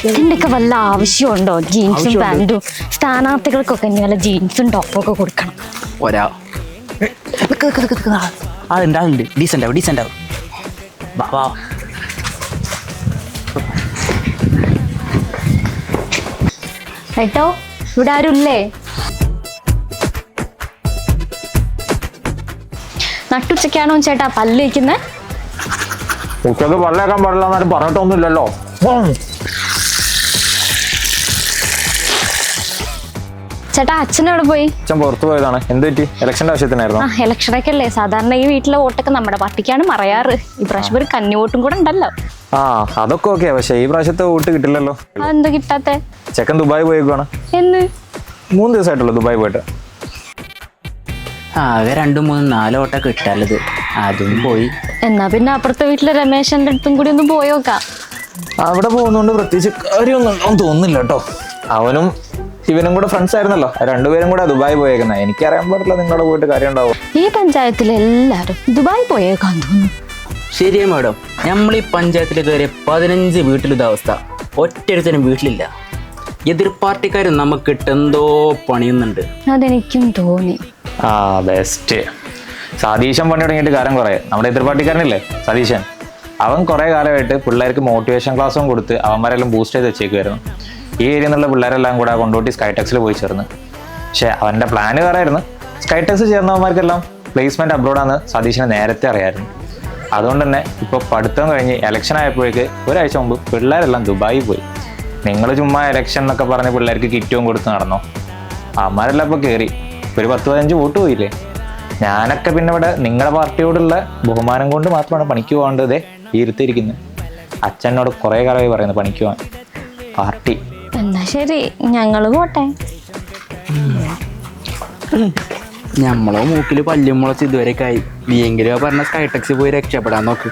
ഇതിൻ്റെയൊക്കെ വല്ല ആവശ്യമുണ്ടോ? ജീൻസും പാൻറ്റും സ്ഥാനാർത്ഥികൾക്കൊക്കെ ഇനി വല്ല ജീൻസും ടോപ്പൊക്കെ കൊടുക്കണം. അതുണ്ട് ഡീസൻ്റ് ആവും. വാ കേട്ടോ, ഇവിടെ ആരും ഇല്ലേ? നട്ടുച്ചയ്ക്കാണോ ചേട്ടാ പല്ല് വയ്ക്കുന്നത്? ഉച്ചക്ക് പല്ലേക്കാൻ പാടില്ല എന്നാലും പറഞ്ഞിട്ടൊന്നുമില്ലല്ലോ. ചേട്ടാ അച്ഛൻ എവിടെ പോയി? അച്ഛൻ പുറത്തു പോയതാണ്. എന്ത് പറ്റി? ഇലക്ഷന്റെ ആവശ്യത്തിനായിരുന്നു. ഇലക്ഷനൊക്കെ അല്ലേ, സാധാരണ ഈ വീട്ടിലെ വോട്ടൊക്കെ നമ്മുടെ പാർട്ടിക്കാണ് മറയാറ്. ഈ പ്രാവശ്യം ഒരു കന്നി വോട്ടും കൂടെ ഉണ്ടല്ലോ. അതൊക്കെ ഓക്കെ, പക്ഷെ ഈ പ്രാവശ്യത്തെ വോട്ട് കിട്ടില്ലല്ലോ. അതെന്താ കിട്ടാത്തെ? ചെക്കൻ ദുബായ് പോയേക്കുവാണ്. എന്ന് 3 ദിവസമായിട്ടുള്ളൂ ദുബായ് പോയിട്ട്. ആകെ 2, 3, 4 ഓട്ട കിട്ടാലത്, അതും പോയി. എന്നാ പിന്നെ അപ്പുറത്തെ വീട്ടിലെ രമേശന്റെ അടുത്തും കൂടി ഒന്ന് പോയോക്കാം. അവിടെ പോകുന്നോണ്ട് പ്രത്യേകിച്ച് കാര്യമൊന്നും തോന്നുന്നില്ല കേട്ടോ. അവനും ഇവനും കൂടെ ഫ്രണ്ട്സ് ആയിരുന്നല്ലോ, 2 പേരും കൂടെ ദുബായ് പോയേക്കുന്നത്. എനിക്കറിയാൻ പാടില്ല നിങ്ങളുടെ പോയിട്ട് കാര്യം ഉണ്ടാവും. ഈ പഞ്ചായത്തിലെ എല്ലാരും ദുബായ് പോയേക്കാൻ തോന്നുന്നു. ശരിയാ മാഡം, നമ്മൾ ഈ പഞ്ചായത്തിൽ കയറിയ 15 വീട്ടിലിത അവസ്ഥ. ഒറ്റൊരുത്തനും വീട്ടിലില്ല. എതിർ പാർട്ടിക്കാരും നമുക്ക് എന്തോ പണിയുന്നുണ്ട്. അതെനിക്കും തോന്നി. ബെസ്റ്റ്. സതീശൻ പണി തുടങ്ങിയിട്ട് കാര്യം കുറേ. നമ്മുടെ എതിർ പാർട്ടിക്കാരനില്ലേ സതീശൻ, അവൻ കുറേ കാലമായിട്ട് പിള്ളേർക്ക് മോട്ടിവേഷൻ ക്ലാസ്സും കൊടുത്ത് അവന്മാരെല്ലാം ബൂസ്റ്റ് ചെയ്ത് വെച്ചേക്കുമായിരുന്നു. ഈ ഏരിയയിൽ നിന്നുള്ള പിള്ളേരെല്ലാം കൂടെ കൊണ്ടോട്ടി സ്കൈടെക്സിൽ പോയി ചേർന്ന്. പക്ഷെ അവൻ്റെ പ്ലാന് വേറായിരുന്നു. സ്കൈടെക്സ് ചേർന്നവന്മാർക്കെല്ലാം പ്ലേസ്മെൻറ്റ് അബ്രോഡാന്ന് സതീശന് നേരത്തെ അറിയാമായിരുന്നു. അതുകൊണ്ട് തന്നെ ഇപ്പോൾ പഠിത്തം കഴിഞ്ഞ് ഇലക്ഷൻ ആയപ്പോഴേക്ക് ഒരാഴ്ച മുമ്പ് പിള്ളേരെല്ലാം ദുബായി പോയി. നിങ്ങൾ ചുമ്മാ ഇലക്ഷൻ എന്നൊക്കെ പറഞ്ഞ് പിള്ളേർക്ക് കിറ്റും കൊടുത്ത് നടന്നോ? അവന്മാരെല്ലാം ഇപ്പോൾ കയറി ഒരു 10-15 വോട്ട് പോയില്ലേ. ഞാനൊക്കെ പിന്നെ ഇവിടെ നിങ്ങളുടെ പാർട്ടിയോടുള്ള ബഹുമാനം കൊണ്ട് മാത്രമാണ് പണിക്ക് പോകേണ്ടത് ഈ ഇരുത്തിയിരിക്കുന്നത്. അച്ഛനോട് കുറേ കാലമായി പറയുന്നത് പണിക്ക് പോകാൻ. പാർട്ടി എന്നാ ശരി, ഞങ്ങള് പോട്ടെ. നമ്മളോ മൂക്കിൽ പല്ലും മുളച്ച് ഇതുവരെയൊക്കെ ആയി. നീ എങ്കിലോ പറഞ്ഞ സ്കൈടെക്സിൽ പോയി രക്ഷപ്പെടാൻ നോക്ക്.